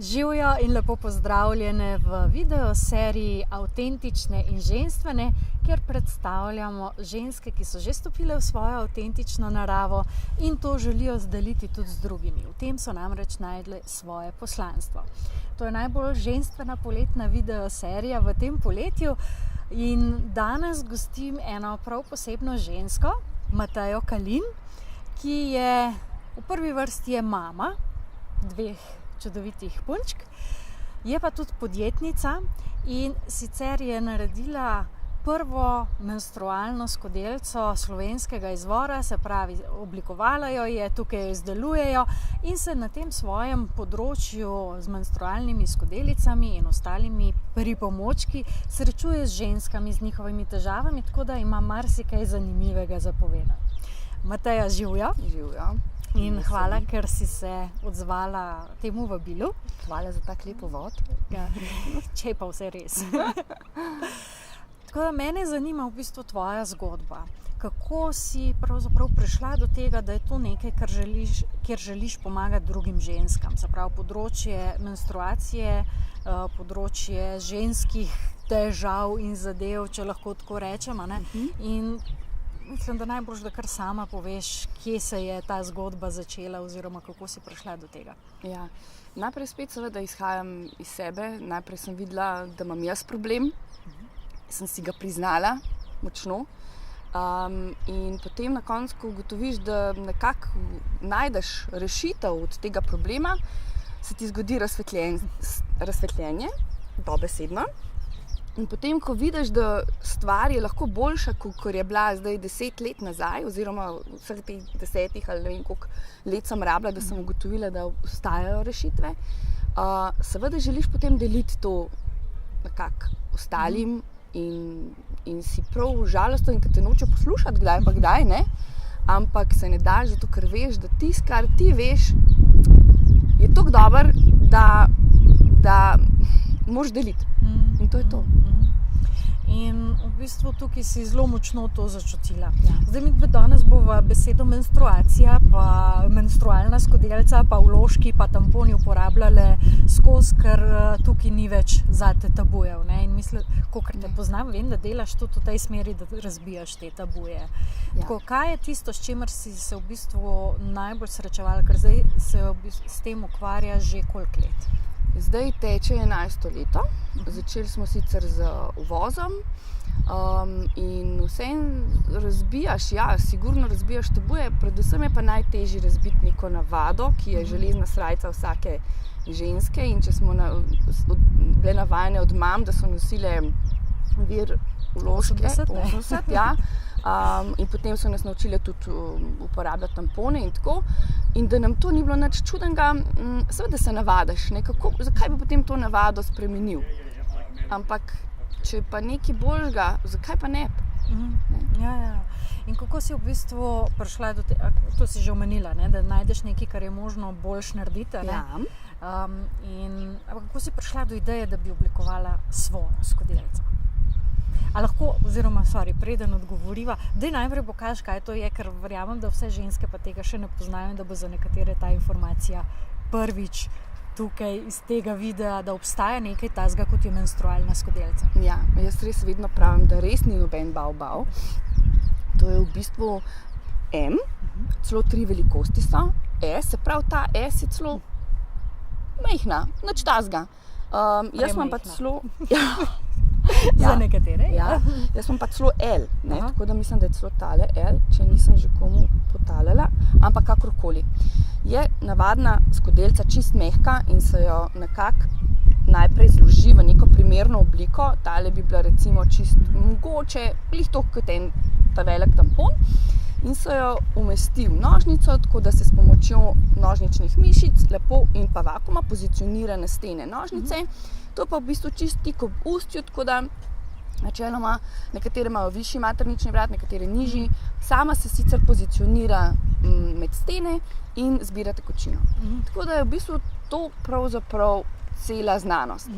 Živjo in lepo pozdravljene v video seriji Avtentične in ženstvene, kjer predstavljamo ženske, ki so že stopile v svojo avtentično naravo in to želijo deliti tudi z drugimi. V tem so namreč najdli svoje poslanstvo. To je najbolj ženstvena poletna video serija v tem poletju in danes gostim eno prav posebno žensko, Matejo Kalin, ki je v prvi vrsti je mama dveh čudovitih punčk, je pa tudi podjetnica in sicer je naredila prvo menstrualno skodelico slovenskega izvora, se pravi, oblikovala jo je, tukaj jo izdelujejo in se na tem svojem področju z menstrualnimi skodelicami in ostalimi pripomočki srečuje z ženskami, z njihovimi težavami, tako da ima marsikaj zanimivega za povedati. Mateja, živjo. Živjo. In hvala, ker si se odzvala temu vabilu. Hvala za tak lep uvod. Ja, če pa vse res. Tako da mene zanima v bistvu tvoja zgodba. Kako si pravzaprav prišla do tega, da je to nekaj, kjer želiš pomagati drugim ženskam? Se pravi, področje menstruacije, področje ženskih težav in zadev, če lahko tako rečem, ne? In mislim, da najbolj, da kar sama poveš, kje se je ta zgodba začela oziroma kako si prišla do tega. Ja. Najprej spet seveda izhajam iz sebe. Najprej sem videla, da imam jaz problem. Sem si ga priznala močno. In potem na koncu ugotoviš, da nekako najdeš rešitev od tega problema, se ti zgodi razsvetljenje, dobesedno. In potem, ko vidiš, da stvar je lahko boljša, kot je bila zdaj 10 let nazaj, oziroma vseh teh 10 ali ne vem koliko let sem rabila, da sem ugotovila, da obstajajo rešitve, seveda želiš potem deliti to nekako ostalim in si prav žalostno in ker te noče poslušati kdaj pa kdaj, ne? Ampak se ne daš, zato ker veš, da tisto, kar ti veš, je toliko dobro, da moraš deliti. In to je to. In v bistvu tukaj si zelo močno to začutila. Ja. Zdaj mi danes bova besedo menstruacija, pa menstrualna skodelica, pa vložki, pa tamponi uporabljale skozi, ker tukaj ni več zate tabujev. Ne? In mislim, kolikor te poznam, vem, da delaš tudi v tej smeri, da razbijaš te tabuje. Ja. Tako, kaj je tisto, s čimer si se v bistvu najbolj srečevala, ker zdaj se s tem ukvarja že koliko let? Zdaj teče 11. leto. Začeli smo sicer z uvozom in vseeno razbijaš, sigurno razbijaš tabuje, predvsem je pa najtežje razbiti neko navado, ki je železna srajca vsake ženske in če smo bile navajene od mam, da so nosile vložke, 80, ja. In potem so nas naučile tudi uporabljati tampone in tako. In da nam to ni bilo nič čudnega, seveda se navadaš, zakaj bi potem to navado spremenil? Ampak, če pa nekaj boljšega, zakaj pa ne? Ja. In kako si v bistvu prišla do tega, to si že omenila, ne? Da najdeš nekaj, kar je možno boljš narediti, ne? Ja. Ampak kako si prišla do ideje, da bi oblikovala svojo skodelico? A lahko, preden odgovoriva, daj najprej pokaži, kaj to je, ker verjamem, da vse ženske pa tega še ne poznajo in da bo za nekatere ta informacija prvič tukaj iz tega videa, da obstaja nekaj tazga, kot je menstrualna skodelica. Ja, jaz res vedno pravim, da res ni noben bav. To je v bistvu M, celo 3 velikosti so, S, se pravi ta S je celo majhna, nič tazga. Jaz imam pa celo... Za nekatere. Ja. Jaz sem pa celo L, ne? Tako da mislim, da je celo tale L, če nisem že komu potaljala, ampak kakorkoli. Je navadna skodelica čist mehka in se jo nekako najprej zloži v neko primerno obliko. Tale bi bila recimo čist mogoče, glih toliko kot ta velik tampon. In se jo umesti v nožnico, tako da se s pomočjo nožničnih mišic lepo in pa vakuuma pozicionira na stene nožnice. To pa v bistvu čist tik ob ustju, tako da načeloma nekatere imajo višji maternični vrat, nekatere nižji. Sama se sicer pozicionira med stene in zbira tekočino. Tako da je v bistvu to pravzaprav cela znanost.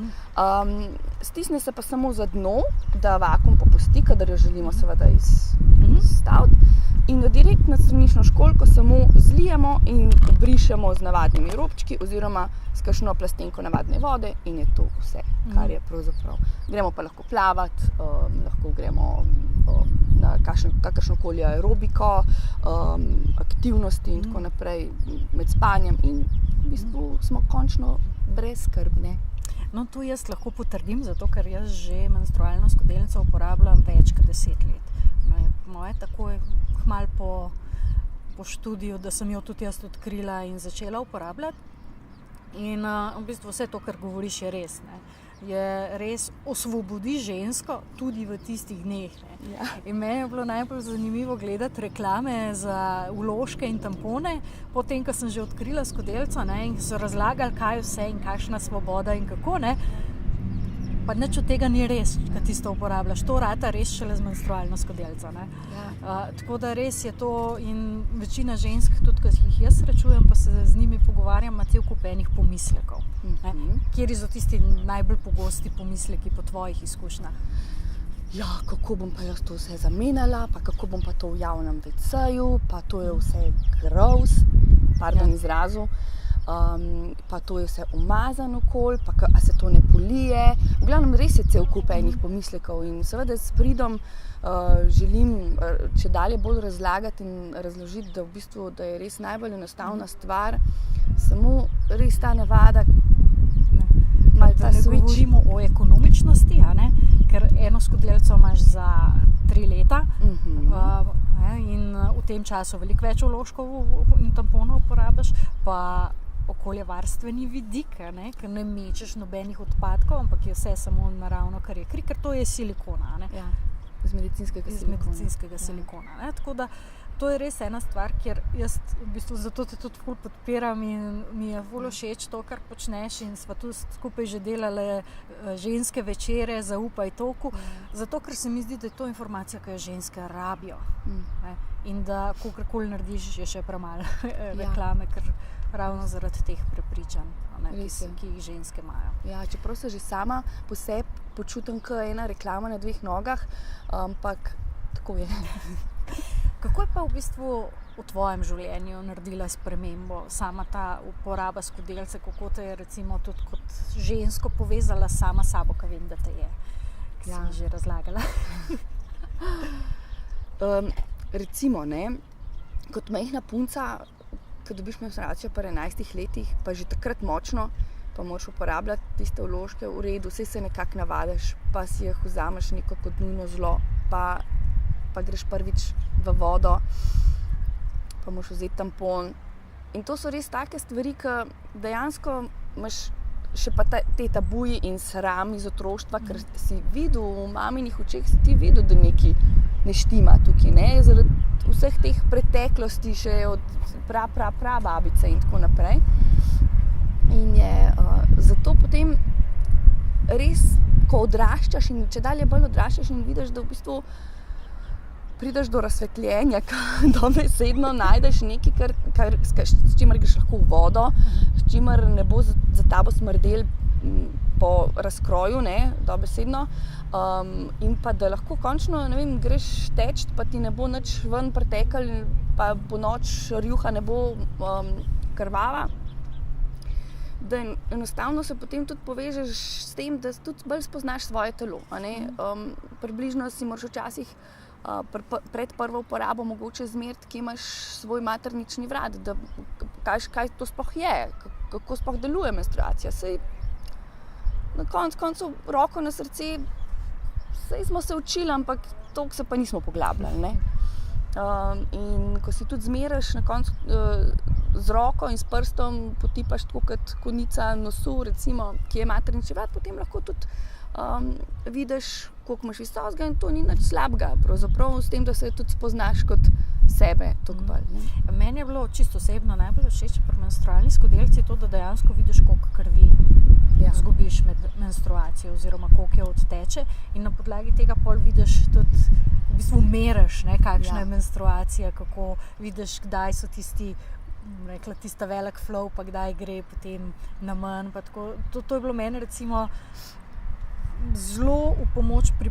Stisne se pa samo za dno, da vakuum popusti, kadar jo želimo seveda izstaviti. In jo direkt na stranično školjko samo zlijemo in brišemo z navadnimi robčki oziroma s kakšno plastenko navadne vode in je to vse, kar je pravzaprav. Gremo pa lahko plavati, lahko gremo na kakršnokoli aerobiko, aktivnosti in tako naprej med spanjem in v bistvu smo končno brezskrbne. No, tu jaz lahko potrdim, zato ker jaz že menstrualno skodelico uporabljam več kot 10 let. Moje takoj hmal po študiju, da sem jo tudi jaz odkrila in začela uporabljati. In v bistvu vse to, kar govoriš, je res. Je res osvobodi žensko tudi v tistih dneh. Ja. In meni je bilo najbolj zanimivo gledati reklame za vložke in tampone, potem, ko sem že odkrila skodelico in so razlagali, kaj vse in kakšna svoboda in kako ne. Pa nič od tega ni res, kad ti to uporabljaš. To rata res šele z menstrualno skodelico. Ja. Tako da res je to in večina žensk, tudi ko jih jaz srečujem, pa se z njimi pogovarjam, ima cel kup enih pomislekov. Kjeri so tisti najbolj pogosti pomisleki po tvojih izkušnjah? Ja, kako bom pa jaz to vse zamenjala, pa kako bom pa to v javnem WC-ju, pa to je vse gross, pardon izrazu. Pa to je vse umazano okolj, pa a se to ne polije. V glavnem res je cel kup enih pomislekov in seveda s pridom želim če dalje bolj razlagati in razložiti, da v bistvu da je res najbolj enostavna stvar, samo res ta navada, malo ta switch. Govorimo o ekonomičnosti, ker eno skodelico imaš za 3 leta in v tem času veliko več vložkov in tamponov uporabiš, pa okoljevarstveni vidik, ker ne mečeš nobenih odpadkov, ampak je vse samo naravno, kar je kri, ker to je silikona. Ja, iz medicinskega silikona. Tako da to je res ena stvar, kjer jaz v bistvu zato te tudi ful podpiram in mi je ful všeč to, kar počneš in sva tu skupaj že delale ženske večere, zaupaj toku, zato ker se mi zdi, da je to informacija, ki jo ženske rabijo. In da kakorkoli narediš, je še premalo reklame, ker ravno zaradi teh prepričanj, ki jih ženske imajo. Ja, čeprav se že sama po sebi počutim kot ena reklama na 2 nogah, ampak tako je. Kako je pa v bistvu v tvojem življenju naredila spremembo sama ta uporaba skodelice, kako te je recimo tudi kot žensko povezala sama sabo, ko vem, da te je, ki si mi že razlagala? Recimo, kot majhna punca, ko dobiš menstruacijo pri 11 letih, pa že takrat močno, pa moraš uporabljati tiste vložke v redu, vse se nekako navadiš, pa si jih vzameš neko kot nujno zlo, pa greš prvič v vodo, pa moraš vzeti tampon. In to so res take stvari, ki dejansko imaš še pa te tabuji in sram iz otroštva, ker si videl v maminih očeh, si ti videl, da nekaj ne štima tukaj, zaradi vseh teh preteklosti še od babice in tako naprej. In je zato potem res, ko odraščaš in če dalje bolj odraščaš in vidiš, da v bistvu prideš do razsvetljenja, dobesedno najdeš nekaj, s čimer greš lahko v vodo, s čimer ne bo za tabo smrdel po razkroju, dobesedno. In pa da lahko končno, greš teč, pa ti ne bo nič ven pretekal, pa po noč rjuha ne bo krvava. Da enostavno se potem tudi povežeš s tem, da tudi bolj spoznaš svoje telo. Približno si moraš včasih pred prvo uporabo mogoče zmeriti, kje imaš svoj maternični vrat, da kaj to sploh je, kako sploh deluje menstruacija. Sej na koncu roko na srce, sej smo se učili, ampak toliko se pa nismo poglabljali. In ko si tudi zmeraš na koncu z roko in s prstom potipaš tako kot konica nosu, recimo, ki je maternični vrat, potem lahko tudi vidiš, koliko imaš visokega in to ni nič slabega, pravzaprav s tem, da se tudi spoznaš kot sebe toliko bolj. Meni je bilo čisto osebno najbolj všeč pri menstrualni skodelici to, da dejansko vidiš, koliko krvi zgubiš med menstruacijo oziroma koliko je odteče in na podlagi tega pol vidiš tudi, v bistvu meriš, kakšna je menstruacija, kako vidiš, kdaj so tisti rekla, tista velik flow, pa kdaj gre potem na manj. To je bilo meni recimo zelo v pomoč pri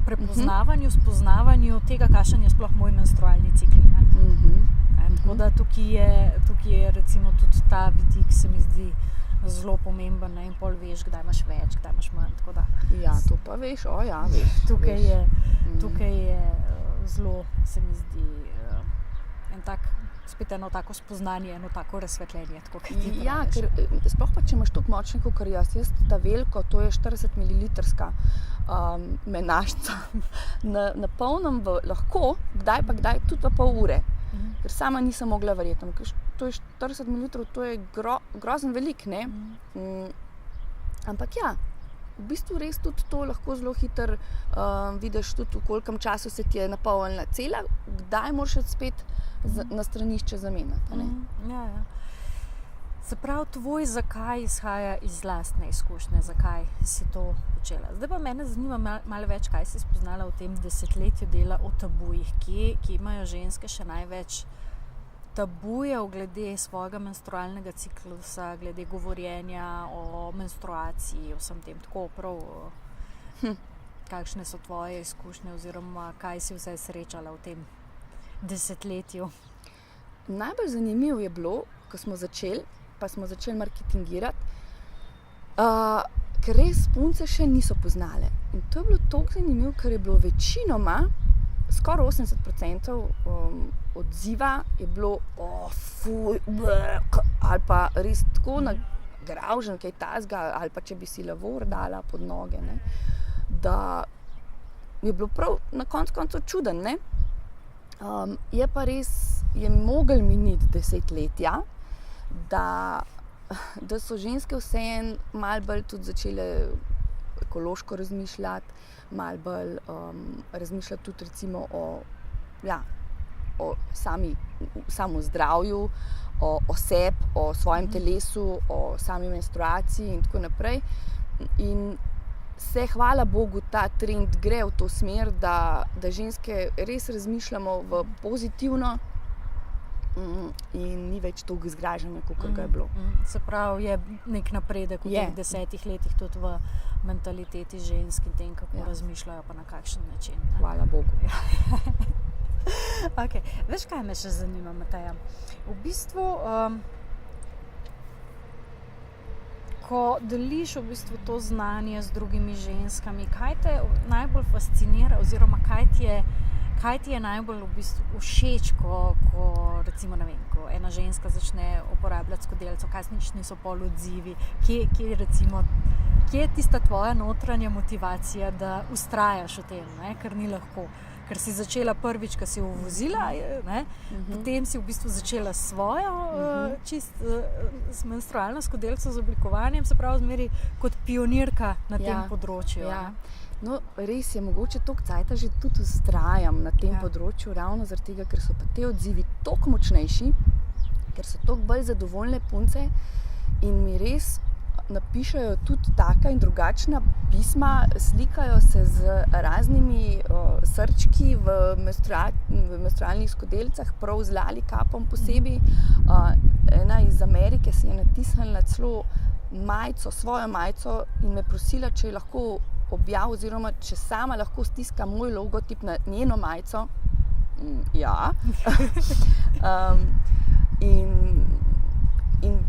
prepoznavanju, spoznavanju tega, kakšen je sploh moj menstrualni cikel. Tako da tukaj je recimo tudi ta vidik, se mi zdi zelo pomemben, ne? In pol veš, kdaj imaš več, kdaj imaš manj. Ja, to pa veš, veš. Tukaj je zelo, se mi zdi, spet eno tako spoznanje, eno tako razsvetljenje. Tako, ja, ker sploh pa, če imaš toliko močnih, kot jaz ta veliko, to je 40 ml menažca, napolnim lahko, kdaj, tudi pa pol ure. Ker sama nisem mogla verjeti, ker to je 40 ml, to je grozen velik, ne? Ampak ja, v bistvu res tudi to lahko zelo hitro vidiš tudi, v kolikem času se ti je napolnila cela, kdaj moraš spet na stranišče zamenjati. Ja. Se pravi, tvoj zakaj izhaja iz lastne izkušnje, zakaj si to počela. Zdaj pa mene zanima malo več, kaj si spoznala v tem desetletju dela o tabujih, ki imajo ženske še največ tabujev glede svojega menstrualnega ciklusa, glede govorjenja o menstruaciji, vsem tem tako prav. Kakšne so tvoje izkušnje oziroma kaj si vse srečala v tem desetletju? Najbolj zanimivo je bilo, ko smo začeli marketingirati, ker res punce še niso poznale. In to je bilo toliko zanimivo, ker je bilo večinoma, skoraj 80% odziva je bilo fuj, ali pa res tako nagravžen, kaj tazga, ali pa če bi si lavor dala pod noge, ne? Da je bilo prav na koncu čuden, ne? Je pa res, je mogel miniti desetletja, da so ženske vseeno malo bolj tudi začele ekološko razmišljati, malo bolj razmišljati tudi recimo o samo zdravju, o sebi, o svojem telesu, o sami menstruaciji in tako naprej. In se, hvala Bogu, ta trend gre v to smer, da ženske res razmišljamo v pozitivno in ni več toliko izgražanja, kot ga je bilo. Se pravi, je nek napredek v teh 10 letih tudi v mentaliteti žensk in tem, kako razmišljajo, pa na kakšen način. Hvala Bogu. Okay. Veš, kaj me še zanima, Mateja? V bistvu, ko deliš v bistvu to znanje z drugimi ženskami, kaj te najbolj fascinira oziroma kaj ti je najbolj v bistvu všeč, ko recimo, ne vem, ko ena ženska začne uporabljati skodelico, kakšni so pol odzivi, kje je tista tvoja notranja motivacija, da vztrajaš v tem, ne? Ker ni lahko. Ker si začela prvič, ko si uvozila, ne? Potem si v bistvu začela svojo s menstrualno skodelico z oblikovanjem, se pravi zmeri kot pionirka na tem področju. Ja. No, res je, mogoče toliko cajta že tudi vztrajam na tem področju, ravno zaradi tega, ker so pa te odzivi toliko močnejši, ker so toliko bolj zadovoljne punce in mi res napišajo tudi taka in drugačna pisma, slikajo se z raznimi srčki v menstrualnih skodelicah, prav z lalikapom posebej. Ena iz Amerike si je natisnila celo svojo majico in me prosila, če lahko objav oziroma če sama lahko stiska moj logotip na njeno majico. Ja. In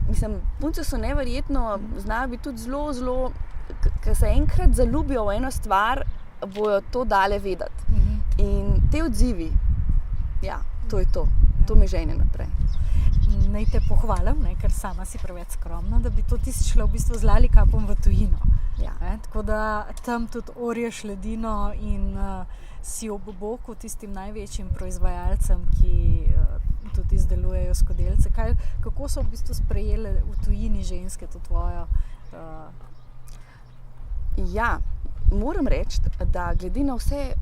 mislim, punce so neverjetno, znajo biti tudi zelo, ko se enkrat zaljubijo v eno stvar, bojo to dale vedeti. In te odzivi, to je to. To me žene naprej. Naj te pohvalim, ker sama si preveč skromna, da bi to ti šla v bistvu z lalikapom v tujino. Tako da tam tudi orješ ledino in si ob boku tistim največjim proizvajalcem, ki tudi izdelujejo skodelice. Kako so v bistvu sprejele v tujini ženske to tvojo? Ja, moram reči, da glede na vse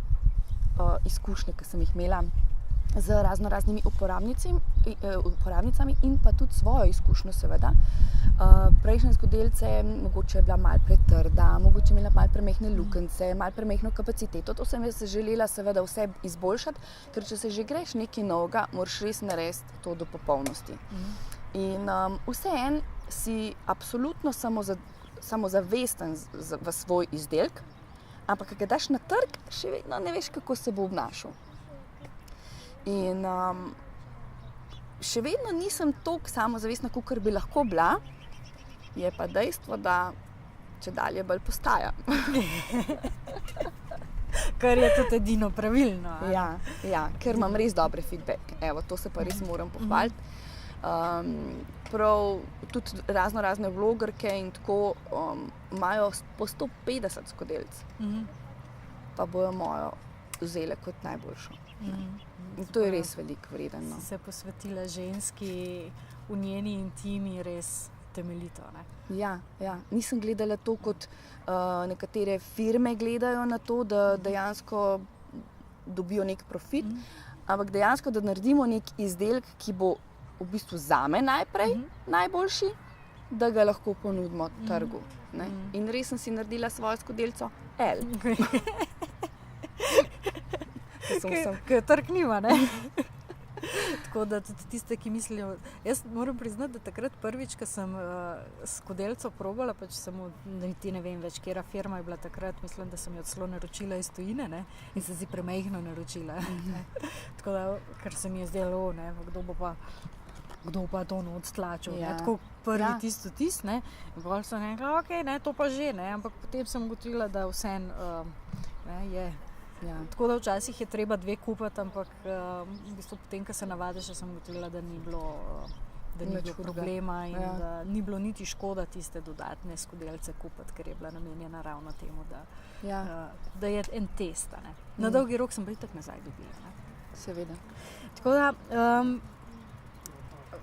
izkušnje, ki sem jih imela z raznimi uporabnicami, uporabnicami in pa tudi svojo izkušnjo seveda. Prejšnje skodelice mogoče je bila malo pretrda, mogoče imela malo premehne lukence, malo premehno kapaciteto. To sem jaz želela seveda vse izboljšati, ker če se že greš nekaj novega, moraš res narediti to do popolnosti. In vseeno si absolutno samozavesten v svoj izdelek, ampak ko ga daš na trg, še vedno ne veš, kako se bo obnašal. In še vedno nisem toliko samozavestna, kakor bi lahko bila, je pa dejstvo, da čedalje bolj postaja. Kar je tudi edino pravilno. Ja, ker imam res dobre feedback. Evo, to se pa res moram pohvaliti. Prav tudi razne vlogerke in tako imajo po 150 skodelic. Pa bojo mojo vzele kot najboljšo. In to je res veliko vredno. Si se posvetila ženski v njeni intimi res temeljito, ne? Ja. Nisem gledala to, kot nekatere firme gledajo na to, da dejansko dobijo nek profit, ampak dejansko, da naredimo nek izdelek, ki bo v bistvu zame najprej najboljši, da ga lahko ponudimo trgu. Ne? In res sem si naredila svojo skodelico L. Ker trg nima, ne? Tako da tudi tiste, ki mislijo... Jaz moram priznati, da takrat prvič, ko sem skodelico probala, pač samo niti ne vem več, katera firma je bila takrat, mislim, da sem jo celo naročila iz tujine, ne? In sem si premehno naročila. Tako da, ker se mi je zdelo, ne, kdo pa to not stlačil. Tako prvi tisto, ne? In bolj sem rekla, okej, ne, to pa že, ne? Ampak potem sem ugotovila, da vseeno je... Tako da včasih je treba 2 kupiti, ampak v bistvu potem, ko se navadiš, sem ugotovila, da ni bilo problema in da ni bilo niti škoda tiste dodatne skodelice kupiti, ker je bila namenjena ravno temu, da je en test. Ne? Na dolgi rok sem pa itak nazaj dobila. Ne? Seveda. Tako da,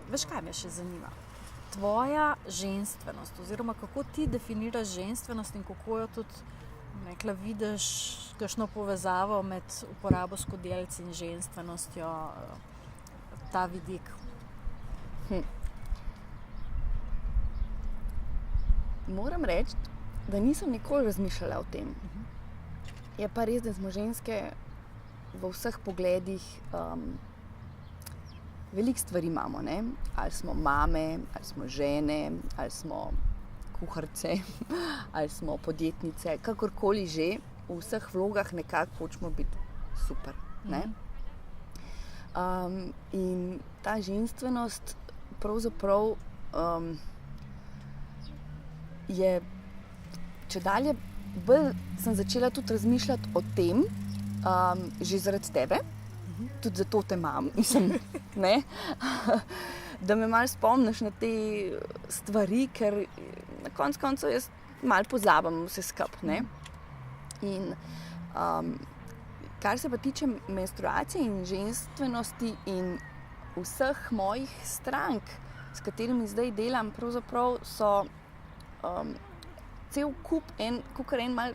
veš, kaj me še zanima? Tvoja ženstvenost, oziroma kako ti definiraš ženstvenost in kako jo tudi vidiš kakšno povezavo med uporabo skodelic in ženstvenostjo, ta vidik? Moram reči, da nisem nikoli razmišljala o tem. Je pa res, da smo ženske v vseh pogledih, veliko stvari imamo, ne? Ali smo mame, ali smo žene, ali smo kuharice, ali smo podjetnice, kakorkoli že, v vseh vlogah nekako hočemo biti super. Ne? In ta ženstvenost pravzaprav je čedalje bolj sem začela tudi razmišljati o tem, že zaradi tebe, tudi zato te imam, mislim, ne? Da me malo spomniš na te stvari, ker na koncu jaz malo pozabim vse skupaj, ne? In kar se pa tiče menstruacije in ženstvenosti in vseh mojih strank, s katerimi zdaj delam, pravzaprav so cel kup kakor en mal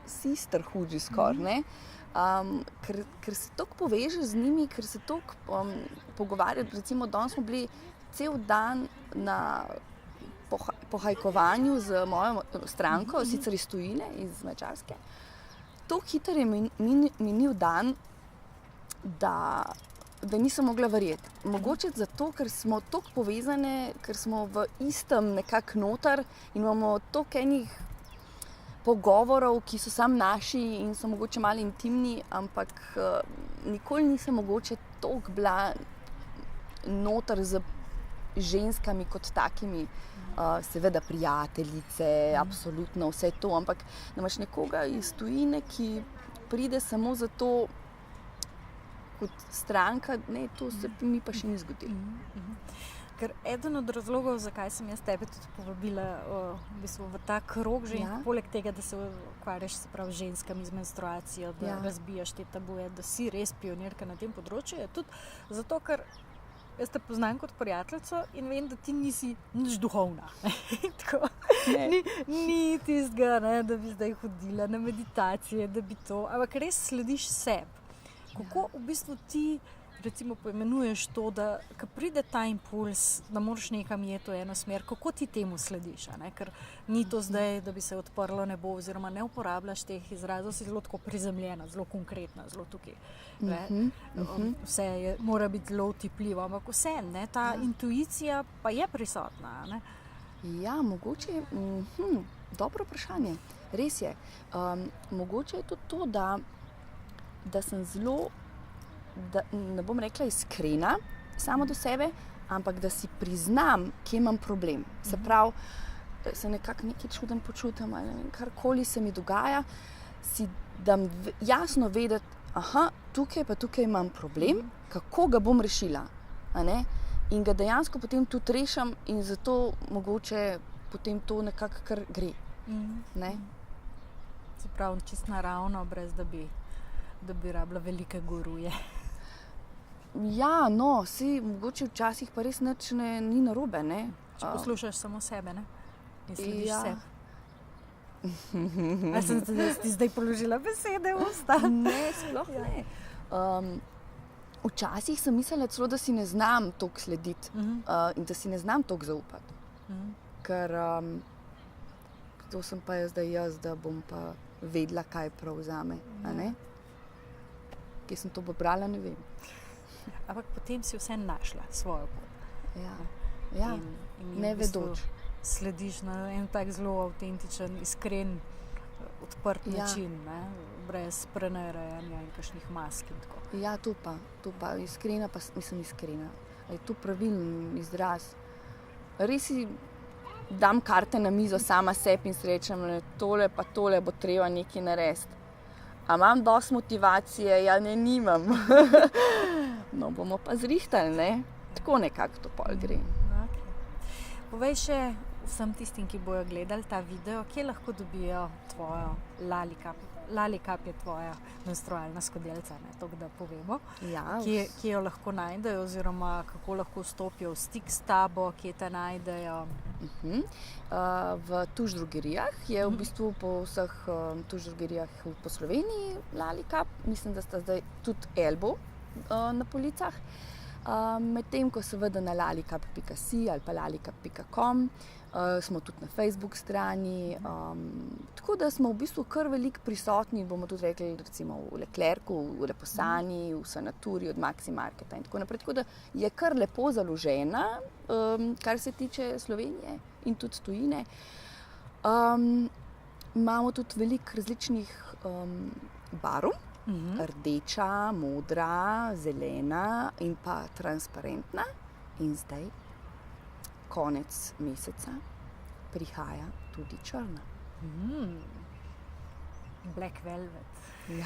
sisterhood že skoraj, ne? Ker se toliko povežeš z njimi, ker se toliko pogovarjajo. Recimo, danes smo bili cel dan na pohajkovanju z mojo stranko, sicer iz tujine, iz Madžarske. Toliko hitro je minil dan, da nisem mogla verjeti. Mogoče zato, ker smo toliko povezane, ker smo v istem nekako noter in imamo toliko enih pogovorov, ki so samo naši in so mogoče malo intimni, ampak nikoli nisem mogoče toliko bila noter z ženskami kot takimi, seveda prijateljice, absolutno vse to, ampak da imaš nekoga iz tujine, ki pride samo zato kot stranka, ne, to se mi pa še ni zgodilo. Ker eden od razlogov, zakaj sem jaz tebe tudi povabila v bistvu v ta krog žensk, poleg tega, da se ukvarjaš s ženskami z menstruacijo, da razbijaš te tabuje, da si res pionirka na tem področju, je tudi zato, ker jaz te poznam kot prijateljico in vem, da ti nisi nič duhovna. Tako, ni tistega, da bi zdaj hodila na meditacije, da bi to, ampak res slediš sebi. Kako v bistvu ti recimo poimenuješ to, da ko pride ta impuls, da moraš nekam jeti v eno smer, kako ti temu slediš? Ker ni to zdaj, da bi se odprlo nebo, oziroma ne uporabljaš teh izrazov, si zelo tako prizemljena, zelo konkretna, zelo tukaj. Vse mora biti zelo otipljivo, ampak vse, ta intuicija pa je prisotna. Ne? Ja, mogoče, dobro vprašanje. Res je. Mogoče je tudi to, da sem zelo, ne bom rekla iskrena samo do sebe, ampak da si priznam, kje imam problem. Se pravi, se nekako nekaj čuden počutim, ali karkoli se mi dogaja, si dam jasno vedeti, tukaj imam problem, kako ga bom rešila. In ga dejansko potem tudi rešim in zato mogoče potem to nekako kar gre. Ne? Se pravi, čisto naravno, brez da bi rabila velike guruje. Ja, mogoče včasih pa res nič ni narobe. Ne? Če poslušaš samo sebe, ne? In slediš sebi. A sem ti zdaj položila besede v usta? Ne, sploh ne. Včasih sem mislila celo, da si ne znam toliko slediti in da si ne znam toliko zaupati. Ker to sem pa zdaj jaz, da bom pa vedela, kaj prav zame. Kje sem to pobrala, ne vem. Ampak potem si vse našla svojo pot. Ja. In ne vedoč. Slediš na en tak zelo avtentičen, iskren, odprt način, brez prenarejanja in kakšnih mask in tako. Ja, to pa iskrena, pa nisem iskrena. Je to pravilen izraz. Res si dam karte na mizo sama sebi in srečam, tole pa tole bo treba nekaj narediti. A imam dosti motivacije? Ja, ne, nimam. No, bomo pa zrihtali, ne? Tako nekako to pol gre. Povej še vsem tistim, ki bojo gledali ta video, kje lahko dobijo tvojo Lalikap je tvoja menstrualna skodelica, tako da povemo. Ja, kje jo lahko najdejo oziroma kako lahko vstopijo v stik s tabo, kje te najdejo? V tuš drogerijah je v bistvu po vseh tuš drogerijah po Sloveniji Lalikap. Mislim, da sta zdaj tudi Elbow na policah. Medtem ko seveda na lalikap.si ali pa lalikap.com, smo tudi na Facebook strani, tako da smo v bistvu kar veliko prisotni, bomo tudi rekli, recimo v Leclercu, v Leposani, v Sanaturi, od Maxi Marketa in tako naprej. Tako da je kar lepo založena, kar se tiče Slovenije in tudi tujine. Imamo tudi veliko različnih barv. Rdeča, modra, zelena in pa transparentna. In zdaj, konec meseca, prihaja tudi črna. Black velvet. Ja.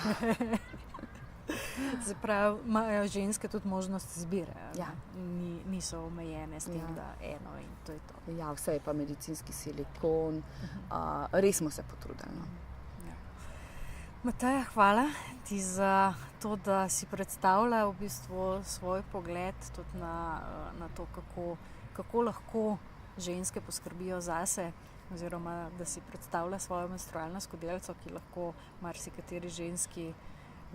Zaprav, imajo ženske tudi možnost izbire. Ja. Niso omejene s tem, da eno in to je to. Ja, vse je pa medicinski silikon. Res smo se potrudili. Mateja, hvala ti za to, da si predstavlja v bistvu svoj pogled tudi na to, kako lahko ženske poskrbijo zase, oziroma da si predstavlja svojo menstrualno skodelico, ki lahko marsikateri ženski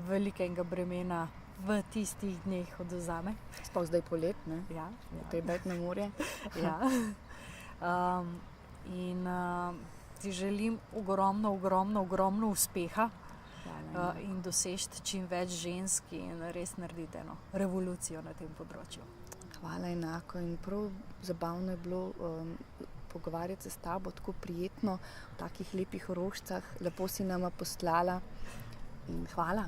velikega bremena v tistih dneh odvzame. Sploh zdaj polet, ne? Ja. Treba iti na morje. Ja. Ti želim ogromno uspeha. In dosežiti čim več žensk in res narediti eno revolucijo na tem področju. Hvala enako in prav zabavno je bilo pogovarjati se s tabo, tako prijetno v takih lepih orožcah, lepo si nama poslala in hvala.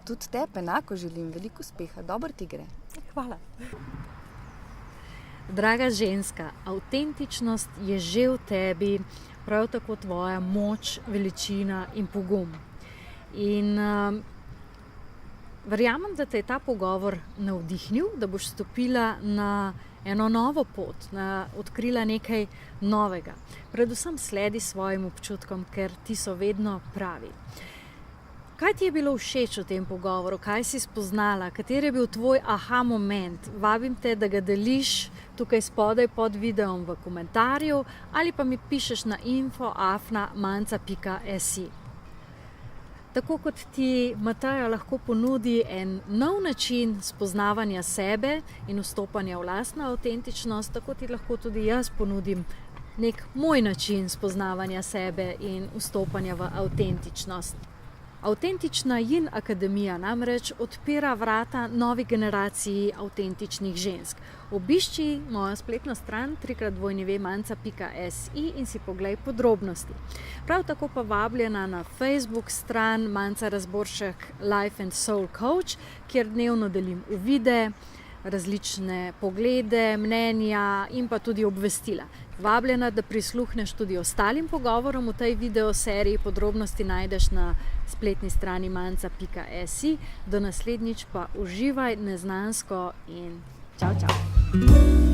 Tudi tebi enako želim veliko uspeha, dobro ti gre. Hvala. Draga ženska, avtentičnost je že v tebi, prav tako tvoja moč, veličina in pogum. In verjamem, da te je ta pogovor navdihnil, da boš stopila na eno novo pot, odkrila nekaj novega. Predvsem sledi svojim občutkom, ker ti so vedno pravi. Kaj ti je bilo všeč v tem pogovoru? Kaj si spoznala? Kateri je bil tvoj aha moment? Vabim te, da ga deliš tukaj spodaj pod videom v komentarju ali pa mi pišeš na info@manca.si. Tako kot ti Mateja lahko ponudi en nov način spoznavanja sebe in vstopanja v lastno avtentičnost, tako ti lahko tudi jaz ponudim nek moj način spoznavanja sebe in vstopanja v avtentičnost. Avtentična Yin Akademija namreč odpira vrata novi generaciji avtentičnih žensk. Obišči mojo spletno stran www.manca.si in si poglej podrobnosti. Prav tako pa vabljena na Facebook stran Manca Razboršek Life and Soul Coach, kjer dnevno delim uvide, različne poglede, mnenja in pa tudi obvestila. Vabljena, da prisluhneš tudi ostalim pogovorom v tej videoseriji. Podrobnosti najdeš na spletni strani manca.si. Do naslednjič pa uživaj neznansko in čau, čau!